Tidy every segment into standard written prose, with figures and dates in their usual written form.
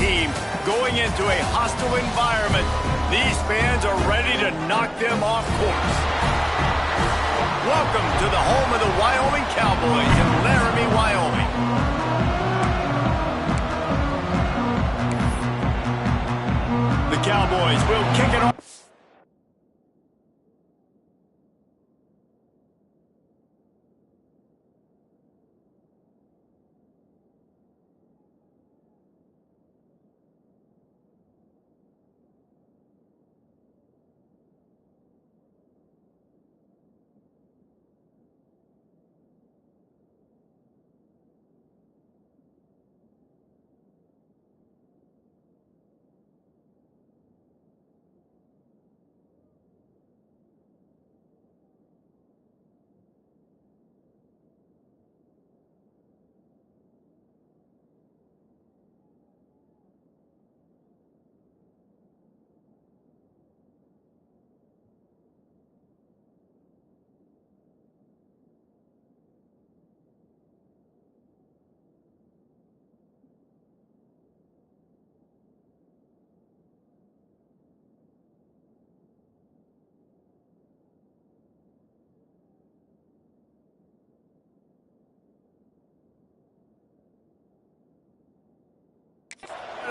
team going into a hostile environment. These fans are ready to knock them off course. Welcome to the home of the Wyoming Cowboys in Laramie, Wyoming. The Cowboys will kick it off.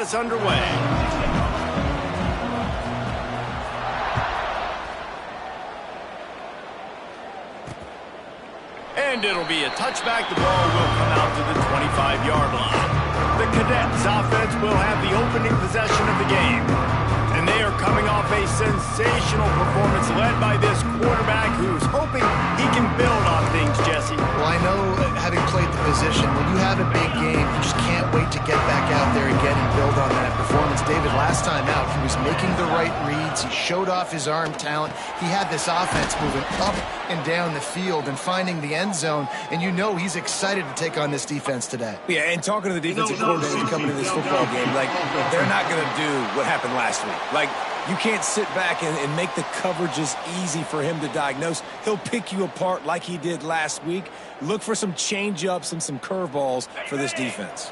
It's underway. And it'll be a touchback. The ball will come out to the 25-yard line. The Cadets offense will have the opening possession of the game. And they are coming off a sensational performance led by this quarterback who's hoping he can build on things, Jesse. Well, I know, having played the position, when you have a big game, you just can't wait to get back out there again and build on that performance. David, last time out, he was making the right reads. He showed off his arm talent. He had this offense moving up and down the field and finding the end zone. And you know he's excited to take on this defense today. Yeah, and talking to the defensive coordinators coming into this football game, like, they're not going to do what happened last week. Like, you can't sit back and make the coverages easy for him to diagnose. He'll pick you apart like he did last week. Look for some change-ups and some curveballs for this defense.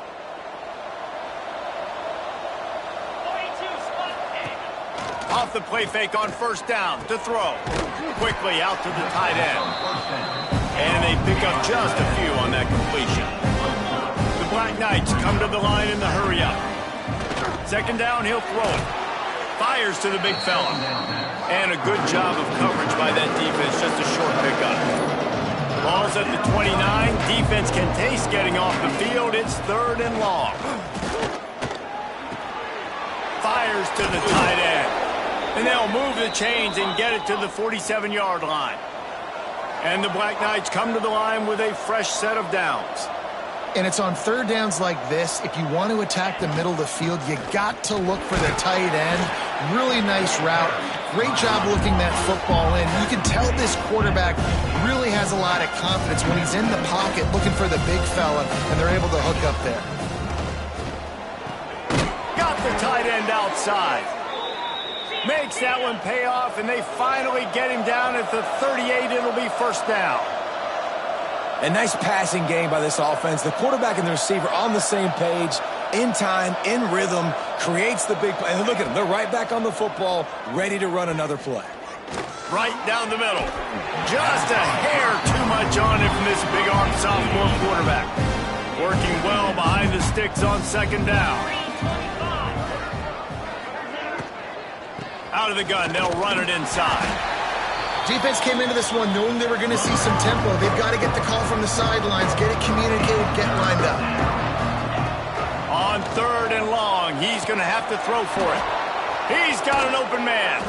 Off the play fake on first down to throw. Quickly out to the tight end. And they pick up just a few on that completion. The Black Knights come to the line in the hurry-up. Second down, he'll throw it. Fires to the big fella. And a good job of coverage by that defense, just a short pickup. Ball's at the 29. Defense can taste getting off the field. It's third and long. Fires to the tight end. And they'll move the chains and get it to the 47-yard line. And the Black Knights come to the line with a fresh set of downs. And it's on third downs like this. If you want to attack the middle of the field, you got to look for the tight end. Really nice route. Great job looking that football in. You can tell this quarterback really has a lot of confidence when he's in the pocket looking for the big fella, and they're able to hook up there. Got the tight end outside. Makes that one pay off, and they finally get him down at the 38. It'll be first down. A nice passing game by this offense. The quarterback and the receiver on the same page, in time, in rhythm, creates the big play. And look at them. They're right back on the football, ready to run another play. Right down the middle. Just a hair too much on it from this big-arm sophomore quarterback. Working well behind the sticks on second down. Out of the gun, they'll run it inside. Defense came into this one knowing they were going to see some tempo. They've got to get the call from the sidelines, get it communicated, get lined up. On third and long, he's going to have to throw for it. He's got an open man.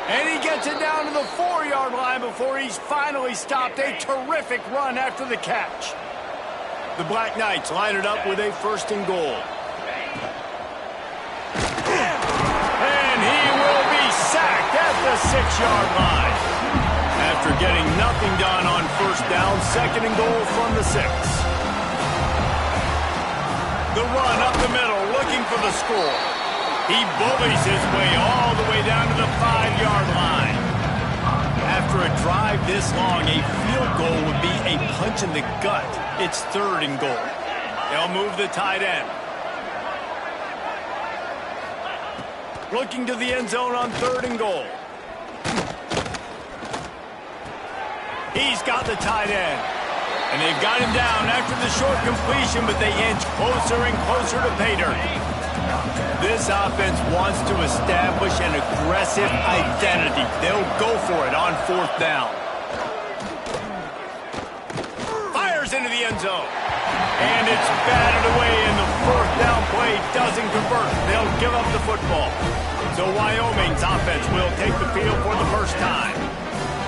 And he gets it down to the 4-yard line before he's finally stopped. A terrific run after the catch. The Black Knights line it up with a first and goal. And he will be sacked at the 6-yard line. After getting nothing done on first down, second and goal from the 6. The run up the middle, looking for the score. He bullies his way all the way down to the 5-yard line. After a drive this long, a field goal would be a punch in the gut. It's third and goal. They'll move the tight end. Looking to the end zone on 3rd and goal. He's got the tight end. And they've got him down after the short completion, but they inch closer and closer to pay dirt. This offense wants to establish an aggressive identity. They'll go for it on 4th down. Fires into the end zone. And it's batted away, and the 4th down play doesn't convert. They'll give up the football. So Wyoming's offense will take the field for the first time.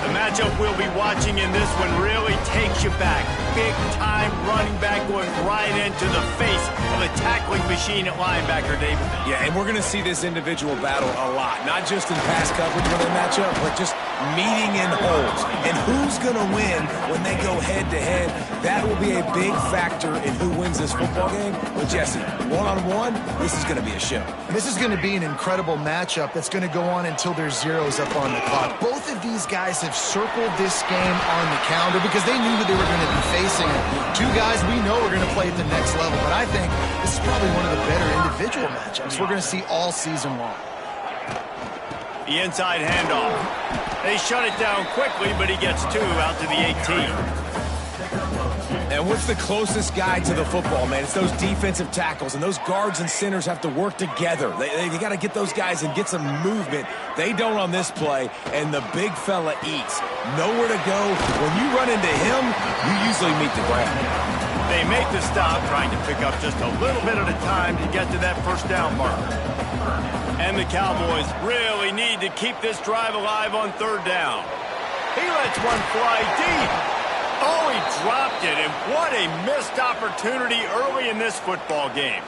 The matchup we'll be watching in this one really takes you back. Big-time running back going right into the face of a tackling machine at linebacker, David. Yeah, and we're going to see this individual battle a lot. Not just in pass coverage when they match up, but just meeting in holes. And who's going to win when they go head-to-head? That will be a big factor in who wins this football game. But, Jesse, one-on-one, this is going to be a show. This is going to be an incredible matchup that's going to go on until there's zeros up on the clock. Both of these guys have circled this game on the calendar because they knew who they were going to be facing. Two guys we know are going to play at the next level, but I think this is probably one of the better individual matchups we're going to see all season long. The inside handoff. They shut it down quickly, but he gets 2 out to the 18. And what's the closest guy to the football, man? It's those defensive tackles, and those guards and centers have to work together. They got to get those guys and get some movement. They don't on this play, and the big fella eats. Nowhere to go. When you run into him, you usually meet the ground. They make the stop, trying to pick up just a little bit at a time to get to that 1st down mark. And the Cowboys really need to keep this drive alive on 3rd down. He lets one fly deep. Oh, he dropped it, and what a missed opportunity early in this football game.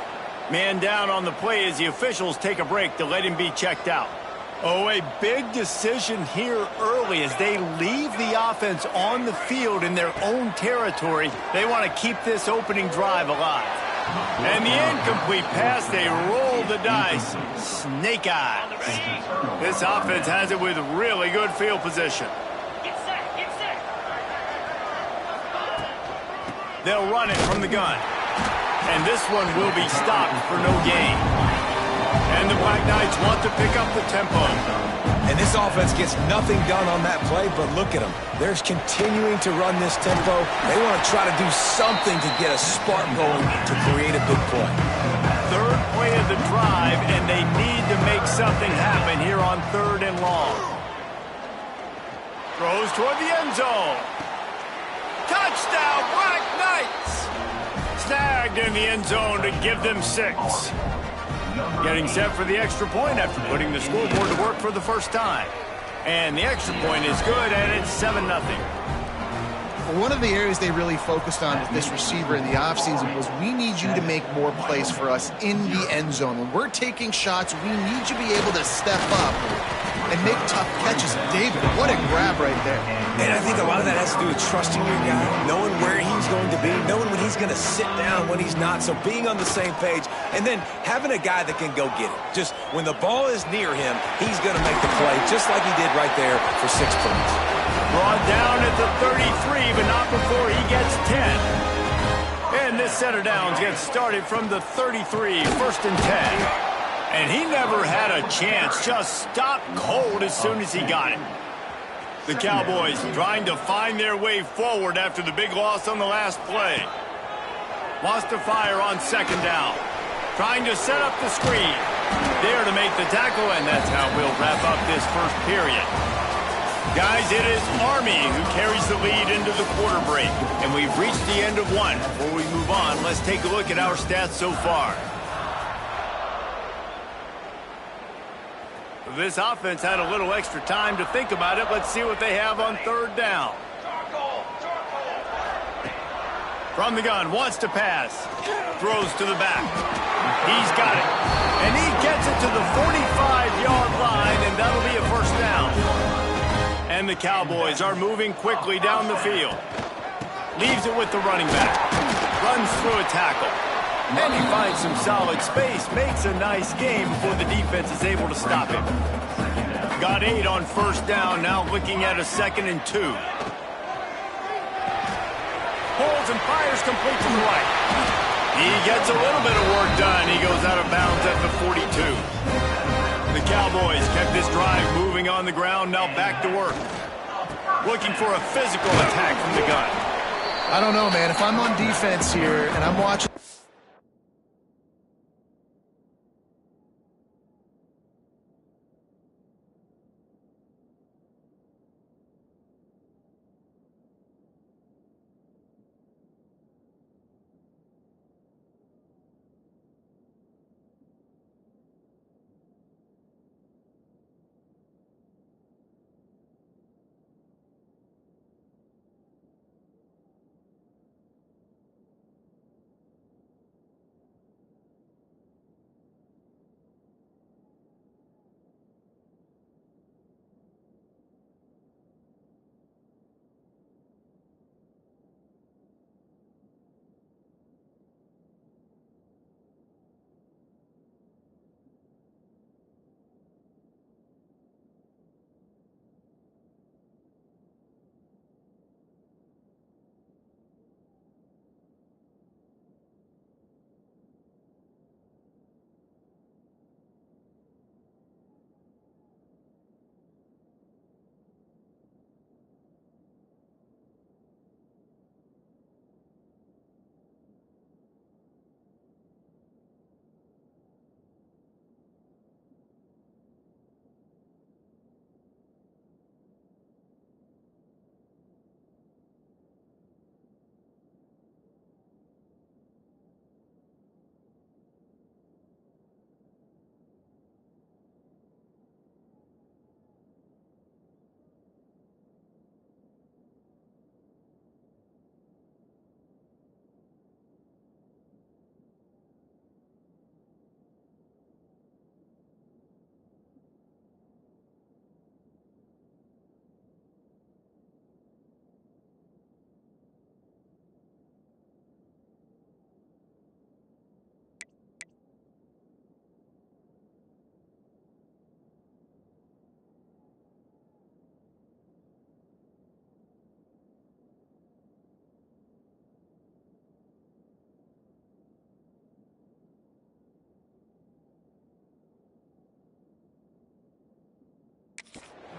Man down on the play as the officials take a break to let him be checked out. Oh, a big decision here early as they leave the offense on the field in their own territory. They want to keep this opening drive alive. And the incomplete pass, they roll the dice. Snake eyes. This offense has it with really good field position. They'll run it from the gun. And this one will be stopped for no gain. And the Black Knights want to pick up the tempo. And this offense gets nothing done on that play, but look at them. They're continuing to run this tempo. They want to try to do something to get a spark going to create a big play. 3rd play of the drive, and they need to make something happen here on 3rd and long. Throws toward the end zone. Touchdown, Black Knights! Snagged in the end zone to give them 6. Getting set for the extra point after putting the scoreboard to work for the first time. And the extra point is good, and it's 7-0. One of the areas they really focused on with this receiver in the offseason was we need you to make more plays for us in the end zone. When we're taking shots, we need you to be able to step up and make tough catches. David, what a grab right there. And I think a lot of that has to do with trusting your guy, knowing where he's going to be, knowing when he's going to sit down, when he's not. So being on the same page, and then having a guy that can go get it. Just when the ball is near him, he's going to make the play, just like he did right there for 6 points. Brought down at the 33, but not before he gets 10. And this set of downs gets started from the 33, 1st and 10. And he never had a chance, just stopped cold as soon as he got it. The Cowboys trying to find their way forward after the big loss on the last play. Wants to fire on 2nd down. Trying to set up the screen. There to make the tackle, and that's how we'll wrap up this 1st period. Guys, it is Army who carries the lead into the quarter break. And we've reached the end of 1. Before we move on, let's take a look at our stats so far. This offense had a little extra time to think about it. Let's see what they have on 3rd down. From the gun, wants to pass. Throws to the back. He's got it. And he gets it to the 45-yard line, and that'll be a 1st down. And the Cowboys are moving quickly down the field. Leaves it with the running back. Runs through a tackle. And he finds some solid space, makes a nice game before the defense is able to stop him. Got 8 on 1st down, now looking at a 2nd and 2. Pulls and fires complete to the right. He gets a little bit of work done. He goes out of bounds at the 42. The Cowboys kept this drive moving on the ground, now back to work. Looking for a physical attack from the gun. I don't know, man. If I'm on defense here and I'm watching...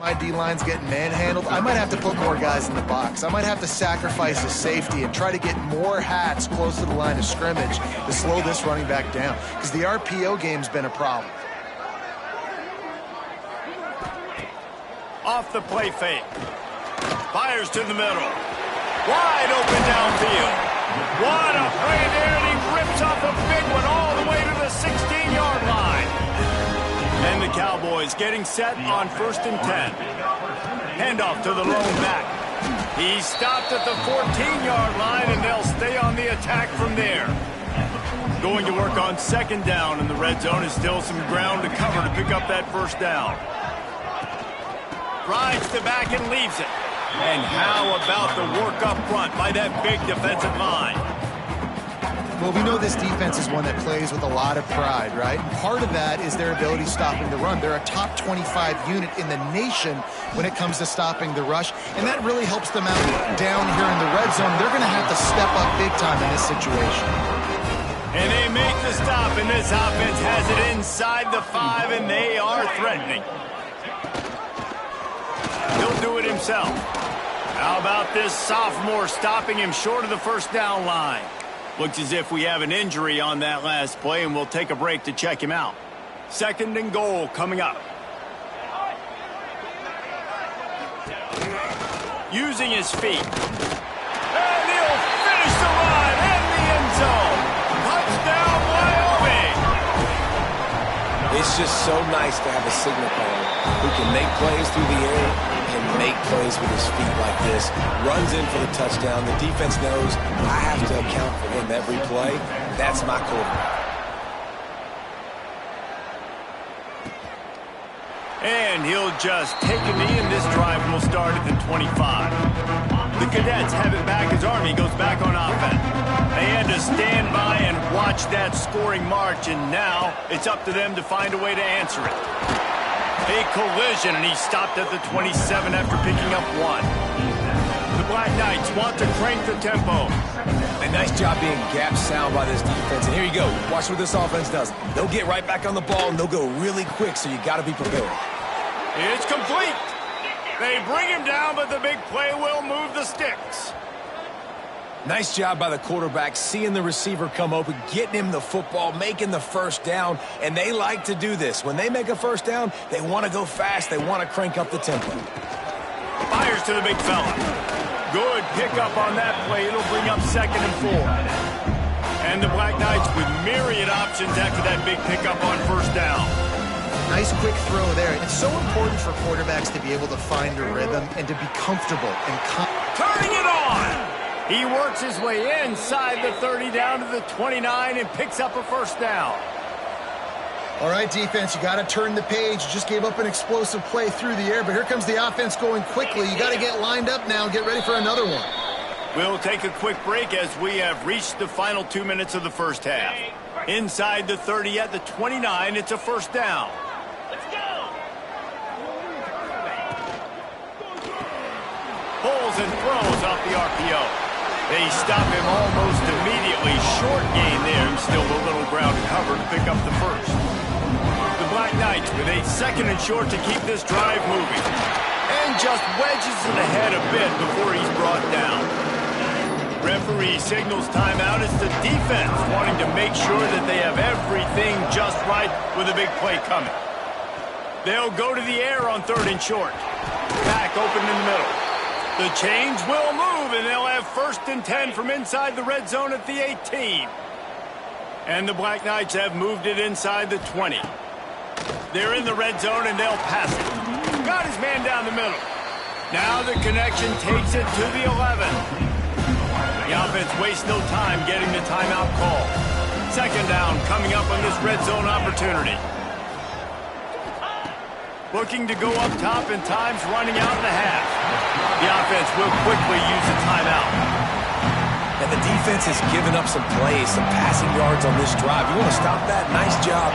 My D-line's getting manhandled. I might have to put more guys in the box. I might have to sacrifice a safety and try to get more hats close to the line of scrimmage to slow this running back down, because the RPO game's been a problem. Off the play fake. Fires to the middle. Wide open downfield. What a play there, and he rips off a big one all the way to the 16-yard line. And the Cowboys getting set on 1st and 10. Handoff to the lone back. He stopped at the 14-yard line, and they'll stay on the attack from there. Going to work on 2nd down, and the red zone is still some ground to cover to pick up that 1st down. Drives the back and leaves it. And how about the work up front by that big defensive line? Well, we know this defense is one that plays with a lot of pride, right? And part of that is their ability stopping the run. They're a top 25 unit in the nation when it comes to stopping the rush, and that really helps them out down here in the red zone. They're going to have to step up big time in this situation. And they make the stop, and this offense has it inside the 5, and they are threatening. He'll do it himself. How about this sophomore stopping him short of the 1st down line? Looks as if we have an injury on that last play, and we'll take a break to check him out. 2nd and goal coming up. Using his feet. And he'll finish the line in the end zone. Touchdown, Wyoming! It's just so nice to have a signal caller who can make plays through the air and make plays with his feet like this. Runs in for the touchdown. The defense knows I have to account for him every play. That's my quarterback. And he'll just take a knee, and this drive will start at the 25. The Cadets have it back as Army goes back on offense. They had to stand by and watch that scoring march, and now it's up to them to find a way to answer it. A collision, and he stopped at the 27 after picking up 1. The Black Knights want to crank the tempo. A nice job being gap sound by this defense. And here you go. Watch what this offense does. They'll get right back on the ball, and they'll go really quick, so you got to be prepared. It's complete. They bring him down, but the big play will move the sticks. Nice job by the quarterback, seeing the receiver come open, getting him the football, making the first down, and they like to do this. When they make a first down, they want to go fast. They want to crank up the tempo. Fires to the big fella. Good pickup on that play. It'll bring up 2nd and 4. And the Black Knights with myriad options after that big pickup on first down. Nice quick throw there. It's so important for quarterbacks to be able to find a rhythm and to be comfortable and turning it on. He works his way inside the 30 down to the 29 and picks up a first down. All right, defense, you got to turn the page. You just gave up an explosive play through the air, but here comes the offense going quickly. You got to get lined up now and get ready for another one. We'll take a quick break as we have reached the final 2 minutes of the first half. Inside the 30 at the 29, it's a first down. Let's go! Pulls and throws off the RPO. They stop him almost immediately. Short gain there, and still a little ground to cover to pick up the first. The Black Knights with a 2nd and short to keep this drive moving. And just wedges it ahead a bit before he's brought down. Referee signals timeout. It's the defense wanting to make sure that they have everything just right with a big play coming. They'll go to the air on 3rd and short. Back open in the middle. The change will move, and they'll have 1st and 10 from inside the red zone at the 18. And the Black Knights have moved it inside the 20. They're in the red zone, and they'll pass it. Got his man down the middle. Now the connection takes it to the 11. The offense wastes no time getting the timeout call. 2nd down coming up on this red zone opportunity. Looking to go up top, and time's running out in the half. The offense will quickly use a timeout. And the defense has given up some plays, some passing yards on this drive. You want to stop that? Nice job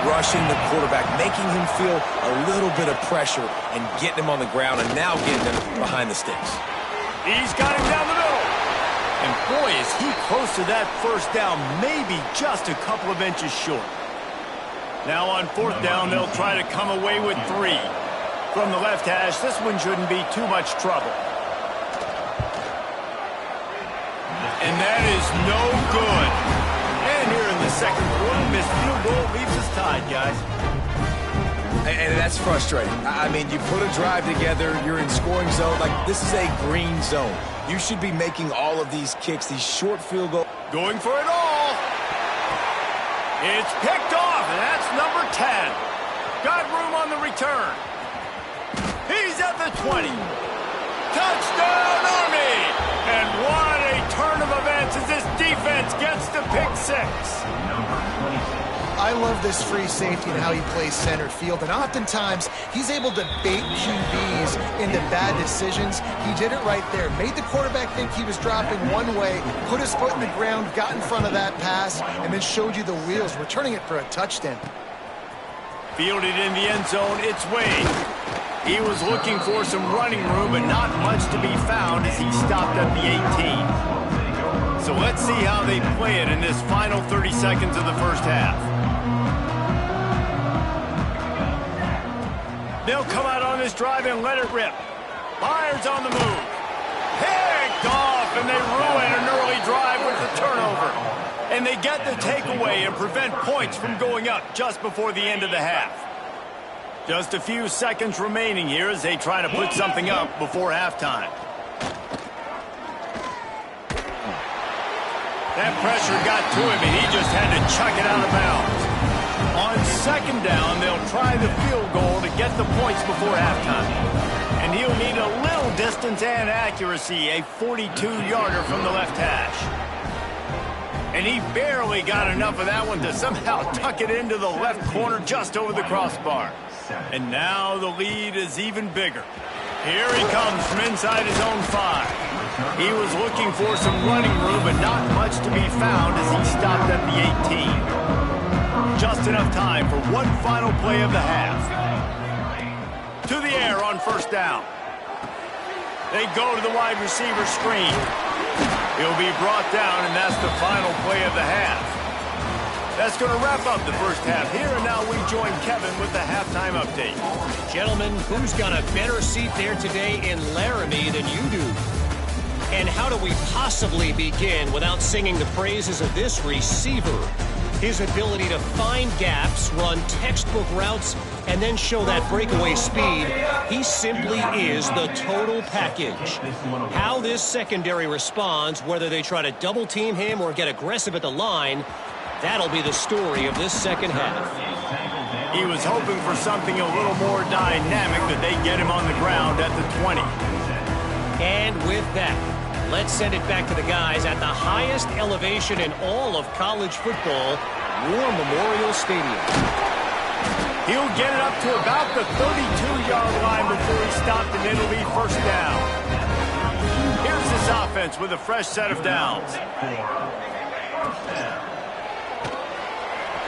rushing the quarterback, making him feel a little bit of pressure and getting him on the ground, and now getting him behind the sticks. He's got him down the middle. And boy, is he close to that first down, maybe just a couple of inches short. Now on 4th down, they'll try to come away with 3. From the left hash, this one shouldn't be too much trouble. And that is no good. And here in the 2nd quarter, missed field goal leaves us tied, guys. And that's frustrating. I mean, you put a drive together, you're in scoring zone. Like, this is a green zone. You should be making all of these kicks, these short field goals. Going for it all. It's picked off, and that's number 10. Got room on the return. He's at the 20. Touchdown, Army! And what a turn of events as this defense gets to pick 6. I love this free safety and how he plays center field, and oftentimes he's able to bait QBs into bad decisions. He did it right there. Made the quarterback think he was dropping one way, put his foot in the ground, got in front of that pass, and then showed you the wheels, returning it for a touchdown. Fielded in the end zone, it's Wade. He was looking for some running room, but not much to be found as he stopped at the 18. So let's see how they play it in this final 30 seconds of the first half. They'll come out on this drive and let it rip. Myers on the move. Picked off, and they ruin an early drive with the turnover. And they get the takeaway and prevent points from going up just before the end of the half. Just a few seconds remaining here as they try to put something up before halftime. That pressure got to him, and he just had to chuck it out of bounds. On 2nd down, they'll try the field goal to get the points before halftime. And he'll need a little distance and accuracy, a 42-yarder from the left hash. And he barely got enough of that one to somehow tuck it into the left corner just over the crossbar. And now the lead is even bigger. Here he comes from inside his own 5. He was looking for some running room, but not much to be found as he stopped at the 18. Just enough time for one final play of the half. To the air on 1st down. They go to the wide receiver screen. He'll be brought down, and that's the final play of the half. That's going to wrap up the first half here, and now we join Kevin with the halftime update. Gentlemen, who's got a better seat there today in Laramie than you do? And how do we possibly begin without singing the praises of this receiver? His ability to find gaps, run textbook routes, and then show that breakaway speed. He simply is the total package. How this secondary responds, whether they try to double team him or get aggressive at the line, that'll be the story of this second half. He was hoping for something a little more dynamic, that they get him on the ground at the 20. And with that, let's send it back to the guys at the highest elevation in all of college football, War Memorial Stadium. He'll get it up to about the 32-yard line before he stopped, and it'll be first down. Here's this offense with a fresh set of downs.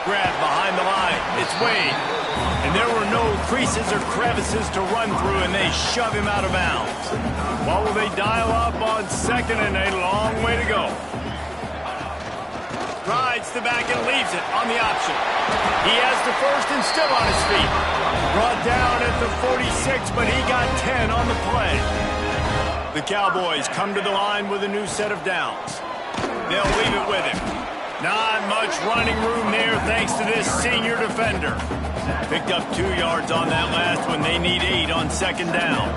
Grab behind the line. It's Wade. And there were no creases or crevices to run through, and they shove him out of bounds. What will they dial up on second, and a long way to go? Rides the back and leaves it on the option. He has the first and still on his feet. Brought down at the 46, but he got 10 on the play. The Cowboys come to the line with a new set of downs. They'll leave it with him. Not much running room there thanks to this senior defender. Picked up 2 yards on that last one. They need 8 on second down.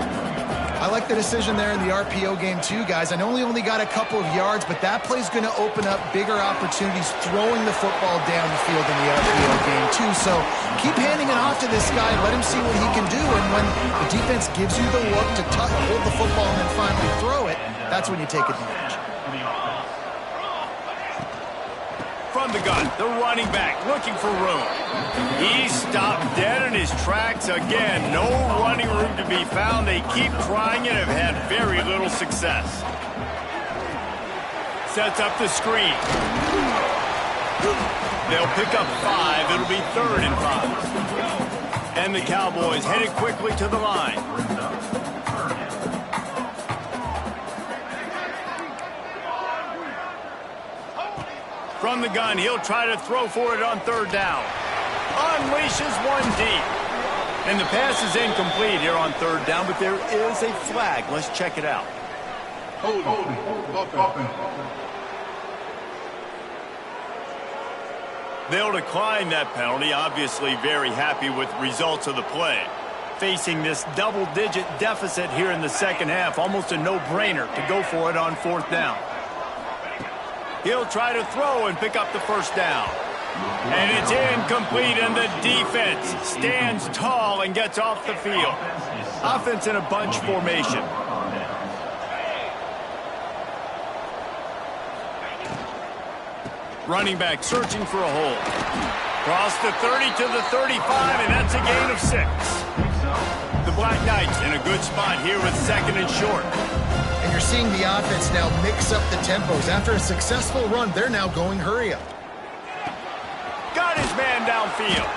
I like the decision there in the RPO game too, guys. I know he only got a couple of yards, but that play's going to open up bigger opportunities throwing the football down the field in the RPO game too. So keep handing it off to this guy. Let him see what he can do. And when the defense gives you the look to hold the football and then finally throw it, that's when you take advantage. From the gun, the running back looking for room. He stopped dead in his tracks again. No running room to be found. They keep trying and have had very little success. Sets up the screen. They'll pick up 5. It'll be 3rd and 5. And the Cowboys headed quickly to the line. From the gun, he'll try to throw for it on 3rd down. Unleashes one deep. And the pass is incomplete here on 3rd down, but there is a flag. Let's check it out. They'll decline that penalty. Obviously very happy with the results of the play. Facing this double-digit deficit here in the second half, almost a no-brainer to go for it on 4th down. He'll try to throw and pick up the first down. And it's incomplete, and the defense stands tall and gets off the field. Offense in a bunch formation. Running back searching for a hole. Cross the 30 to the 35, and that's a gain of 6. The Black Knights in a good spot here with 2nd and short. And you're seeing the offense now mix up the tempos. After a successful run, they're now going hurry up. Got his man downfield.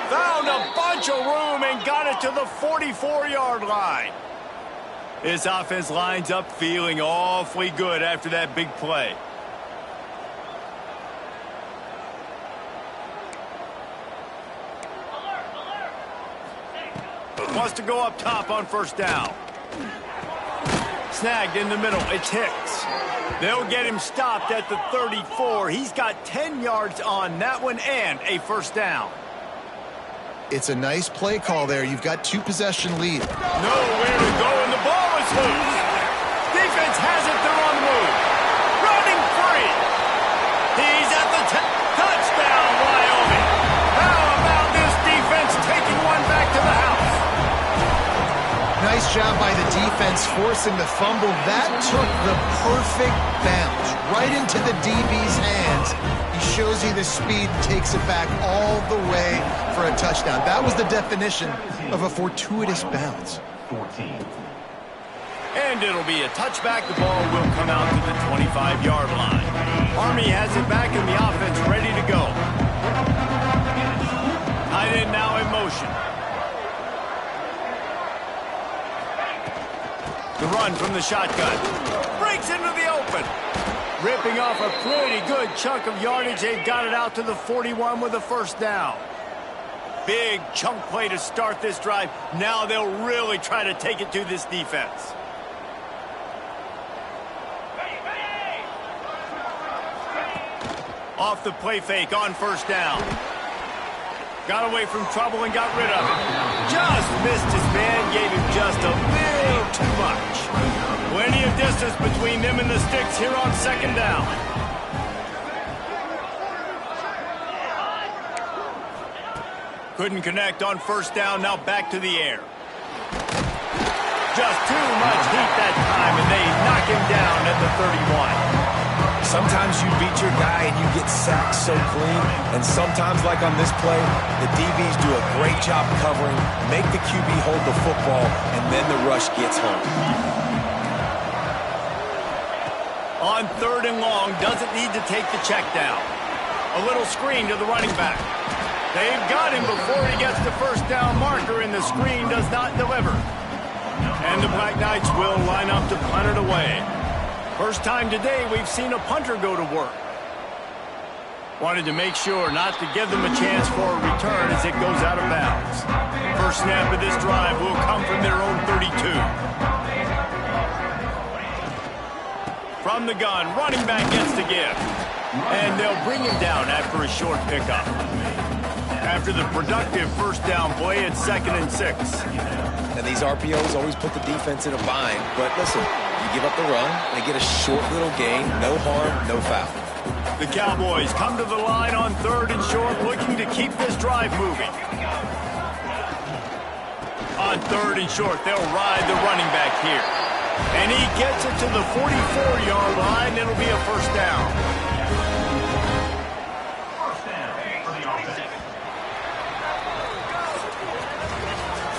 Found a bunch of room and got it to the 44-yard line. This offense lines up feeling awfully good after that big play. Wants to go up top on 1st down. Snagged in the middle. It's Hicks. They'll get him stopped at the 34. He's got 10 yards on that one and a 1st down. It's a nice play call there. You've got 2-possession lead. Nowhere to go, and the ball is loose. Defense has it. They're on the move. Running free. He's at the touchdown, Wyoming. How about this defense taking one back to the house? Nice job by the defense forcing the fumble. That took the perfect bounce right into the DB's hands. He shows you the speed and takes it back all the way for a touchdown. That was the definition of a fortuitous bounce. 14. And it'll be a touchback. The ball will come out to the 25-yard line. Army has it back in the offense ready to go. Tight end now in motion. The run from the shotgun. Breaks into the open. Ripping off a pretty good chunk of yardage. They've got it out to the 41 with a first down. Big chunk play to start this drive. Now they'll really try to take it to this defense. Off the play fake on first down. Got away from trouble and got rid of it. Just missed his man, gave him just a little too much. Plenty of distance between them and the sticks here on second down. Couldn't connect on first down, now back to the air. Just too much heat that time, and they knock him down at the 31. Sometimes you beat your guy and you get sacked so clean, and sometimes, like on this play, the DBs do a great job covering, make the QB hold the football, and then the rush gets home. On third and long, doesn't need to take the check down. A little screen to the running back. They've got him before he gets the first down marker, and the screen does not deliver. And the Black Knights will line up to punt it away. First time today we've seen a punter go to work. Wanted to make sure not to give them a chance for a return as it goes out of bounds. First snap of this drive will come from their own 32. From the gun, running back gets the give. And they'll bring him down after a short pickup. After the productive first down play, it's 2nd and 6. And these RPOs always put the defense in a bind. But listen, you give up the run, they get a short little gain, no harm, no foul. The Cowboys come to the line on third and short, looking to keep this drive moving. On third and short, they'll ride the running back here. And he gets it to the 44-yard line. It'll be a first down.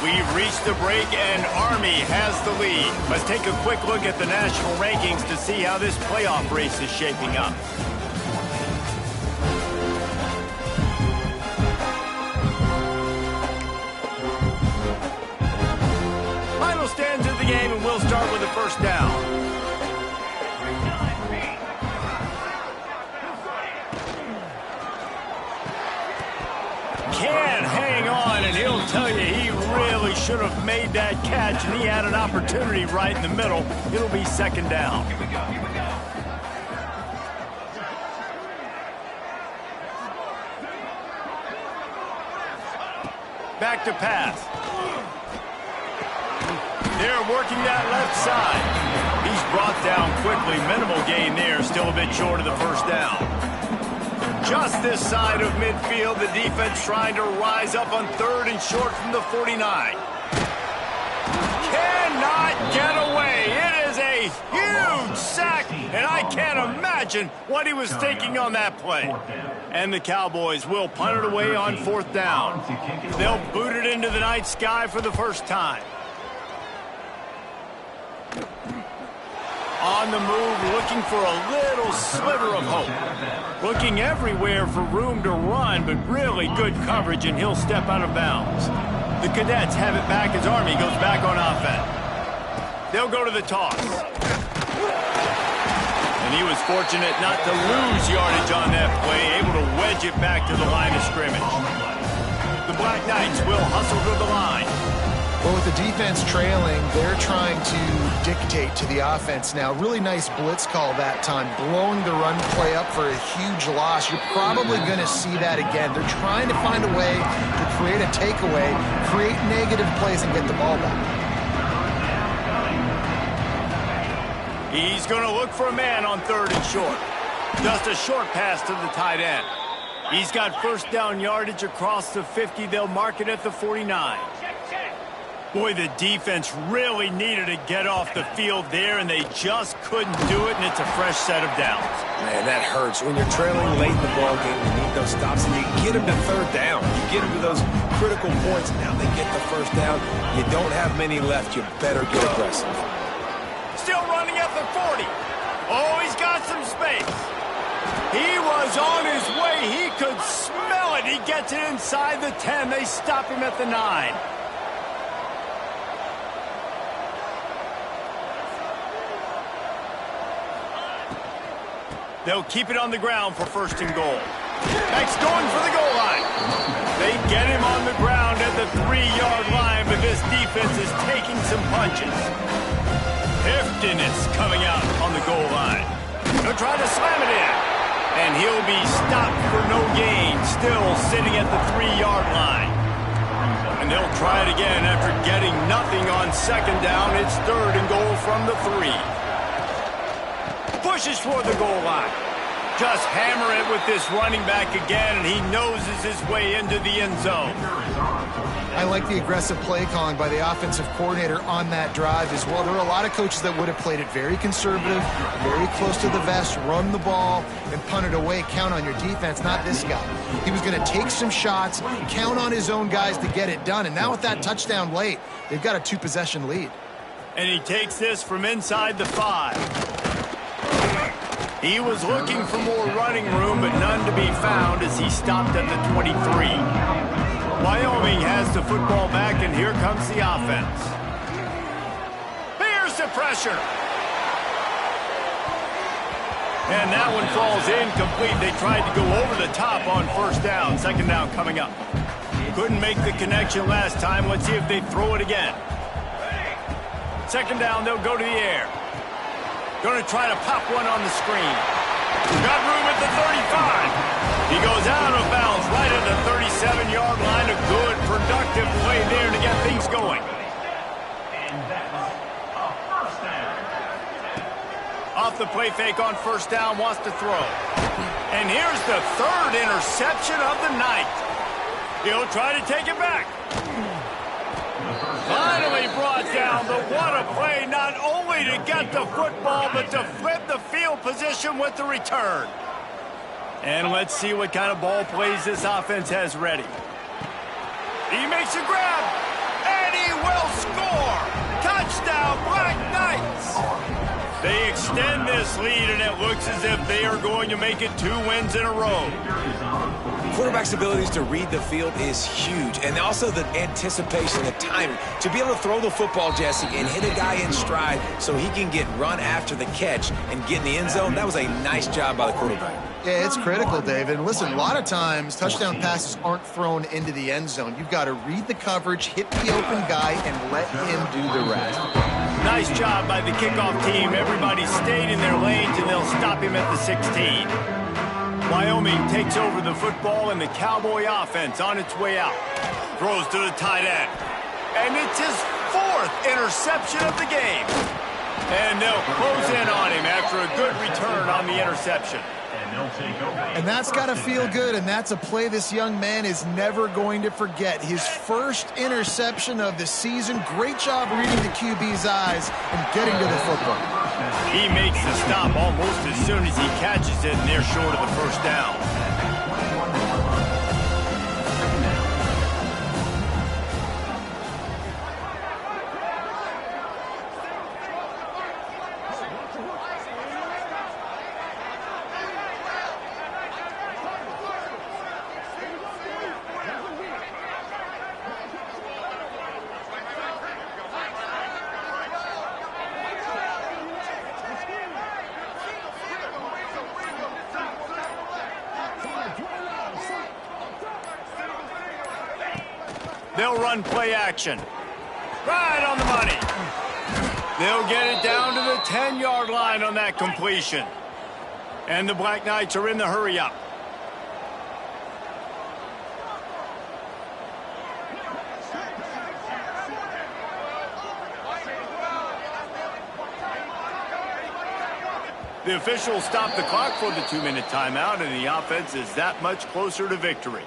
We've reached the break, and Army has the lead. Let's take a quick look at the national rankings to see how this playoff race is shaping up. Final stands of the game, and we'll start with the first down. Can hang on, and he'll tell you he really should have made that catch, and he had an opportunity right in the middle. It'll be second down. Back to pass. They're working that left side. He's brought down quickly. Minimal gain there, still a bit short of the first down. Just this side of midfield, the defense trying to rise up on third and short from the 49. Cannot get away. It is a huge sack, and I can't imagine what he was thinking on that play. And the Cowboys will punt it away on fourth down. They'll boot it into the night sky for the first time. On the move, looking for a little sliver of hope. Looking everywhere for room to run, but really good coverage, and he'll step out of bounds. The Cadets have it back as Army goes back on offense. They'll go to the toss. And he was fortunate not to lose yardage on that play, able to wedge it back to the line of scrimmage. The Black Knights will hustle to the line. Well, with the defense trailing, they're trying to dictate to the offense now. Really nice blitz call that time, blowing the run play up for a huge loss. You're probably going to see that again. They're trying to find a way to create a takeaway, create negative plays, and get the ball back. He's going to look for a man on third and short. Just a short pass to the tight end. He's got first down yardage across the 50. They'll mark it at the 49. Boy, the defense really needed to get off the field there, and they just couldn't do it, and it's a fresh set of downs. Man, that hurts. When you're trailing late in the ballgame, you need those stops, and you get them to third down. You get them to those critical points. Now they get the first down. You don't have many left. You better get aggressive. Still running at the 40. Oh, he's got some space. He was on his way. He could smell it. He gets it inside the 10. They stop him at the 9. They'll keep it on the ground for 1st and goal. Max going for the goal line. They get him on the ground at the 3-yard line, but this defense is taking some punches. Hifton is coming out on the goal line. He'll try to slam it in. And he'll be stopped for no gain, still sitting at the 3-yard line. And they'll try it again after getting nothing on 2nd down. It's 3rd and goal from the 3. Pushes for the goal line. Just hammer it with this running back again, and he noses his way into the end zone. I like the aggressive play calling by the offensive coordinator on that drive as well. There are a lot of coaches that would have played it very conservative, very close to the vest, run the ball, and punt it away. Count on your defense, not this guy. He was going to take some shots, count on his own guys to get it done. And now with that touchdown late, they've got a 2-possession lead. And he takes this from inside the 5. He was looking for more running room, but none to be found as he stopped at the 23. Wyoming has the football back, and here comes the offense. Here's the pressure. And that one falls incomplete. They tried to go over the top on 1st down. 2nd down coming up. Couldn't make the connection last time. Let's see if they throw it again. 2nd down, they'll go to the air. Going to try to pop one on the screen. Got room at the 35. He goes out of bounds right at the 37-yard line. A good, productive play there to get things going. Off the play fake on 1st down, wants to throw. And here's the 3rd interception of the night. He'll try to take it back. Finally brought down, but what a play, not only to get the football, but to flip the field position with the return. And let's see what kind of ball plays this offense has ready. He makes a grab, and he will score. Touchdown, Black Knights. They extend this lead, and it looks as if they are going to make it 2 wins in a row. Quarterback's abilities to read the field is huge, and also the anticipation, the timing. To be able to throw the football, Jesse, and hit a guy in stride so he can get run after the catch and get in the end zone, that was a nice job by the quarterback. Yeah, it's critical, David. And listen, a lot of times touchdown passes aren't thrown into the end zone. You've got to read the coverage, hit the open guy, and let him do the rest. Nice job by the kickoff team. Everybody stayed in their lanes, and they'll stop him at the 16. Wyoming takes over the football, and the Cowboy offense on its way out. Throws to the tight end. And it's his 4th interception of the game. And they'll close in on him after a good return on the interception. And that's got to feel good, and that's a play this young man is never going to forget. His 1st interception of the season. Great job reading the QB's eyes and getting to the football. He makes the stop almost as soon as he catches it, and they're short of the 1st down. They'll run play action. Right on the money. They'll get it down to the 10-yard line on that completion. And the Black Knights are in the hurry-up. The officials stop the clock for the 2-minute timeout, and the offense is that much closer to victory.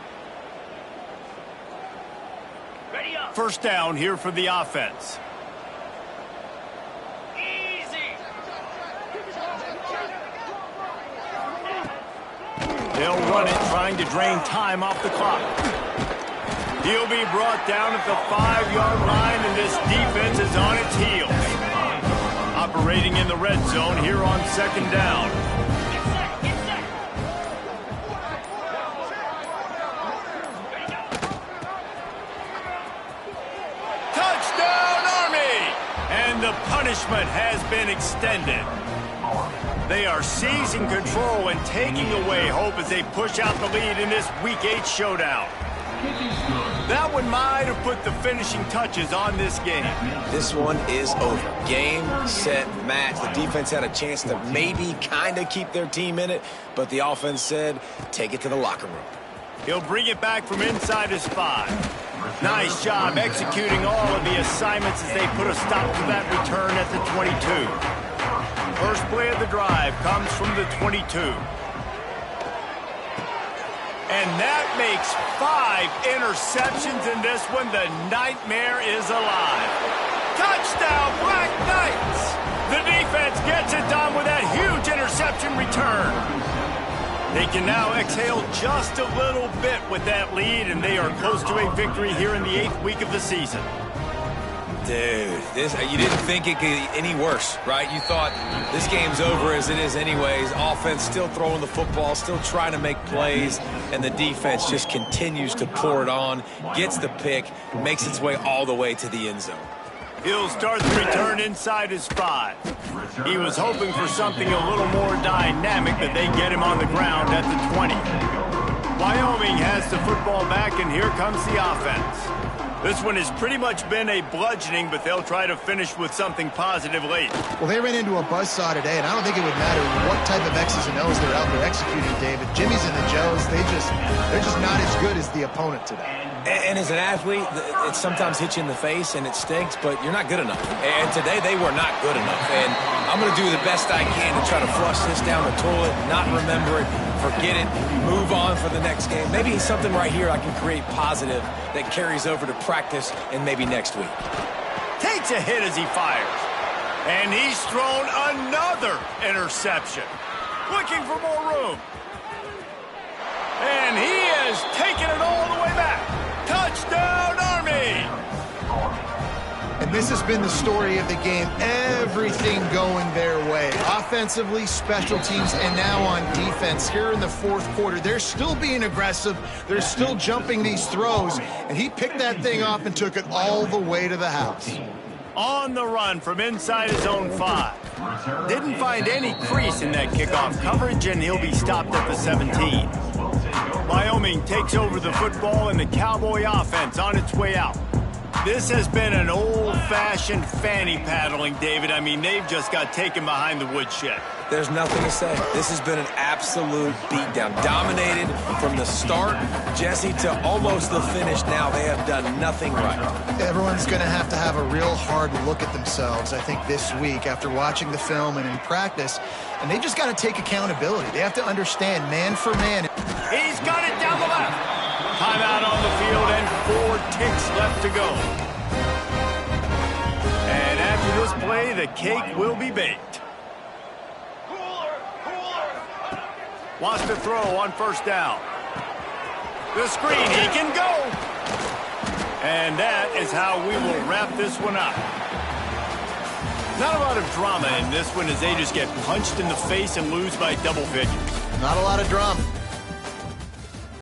1st down here for the offense. Easy. They'll run it, trying to drain time off the clock. He'll be brought down at the 5-yard line, and this defense is on its heels. Operating in the red zone here on 2nd down. Touchdown, Army! And the punishment has been extended. They are seizing control and taking away hope as they push out the lead in this Week 8 showdown. That one might have put the finishing touches on this game. This one is over. Game, set, match. The defense had a chance to maybe kind of keep their team in it, but the offense said, take it to the locker room. He'll bring it back from inside his 5. Nice job executing all of the assignments as they put a stop to that return at the 22. First play of the drive comes from the 22. And that makes 5 interceptions in this one. The nightmare is alive. Touchdown, Black Knights! The defense gets it done with that huge interception return. They can now exhale just a little bit with that lead, and they are close to a victory here in the 8th week of the season. Dude, you didn't think it could get any worse, right? You thought this game's over as it is anyways. Offense still throwing the football, still trying to make plays, and the defense just continues to pour it on, gets the pick, makes its way all the way to the end zone. He'll start the return inside his 5. He was hoping for something a little more dynamic, but they get him on the ground at the 20. Wyoming has the football back, and here comes the offense. This one has pretty much been a bludgeoning, but they'll try to finish with something positive late. Well, they ran into a buzzsaw today, and I don't think it would matter what type of X's and O's they're out there executing, David. Jimmy's and the Joes, they're just not as good as the opponent today. And as an athlete, it sometimes hits you in the face and it stinks, but you're not good enough. And today they were not good enough. And I'm going to do the best I can to try to flush this down the toilet, not remember it, forget it, move on for the next game. Maybe something right here I can create positive that carries over to practice and maybe next week. Takes a hit as he fires. And he's thrown another interception. Looking for more room. And he has taken it all the way back. Touchdown, Army! And this has been the story of the game. Everything going their way. Offensively, special teams, and now on defense. Here in the 4th quarter, they're still being aggressive. They're still jumping these throws. And he picked that thing off and took it all the way to the house. On the run from inside his own 5. Didn't find any crease in that kickoff coverage, and he'll be stopped at the 17. Wyoming takes over the football, and the Cowboy offense on its way out. This has been an old-fashioned fanny paddling, David. I mean, they've just got taken behind the woodshed. There's nothing to say. This has been an absolute beatdown. Dominated from the start, Jesse, to almost the finish now. They have done nothing right. Everyone's going to have a real hard look at themselves, I think, this week after watching the film and in practice. And they just got to take accountability. They have to understand man for man. He's got it down the left. Timeout on the field and 4 ticks left to go. And after this play, the cake will be baked. Wants to throw on first down. The screen, he can go. And that is how we will wrap this one up. Not a lot of drama in this one as they just get punched in the face and lose by double figures. Not a lot of drama.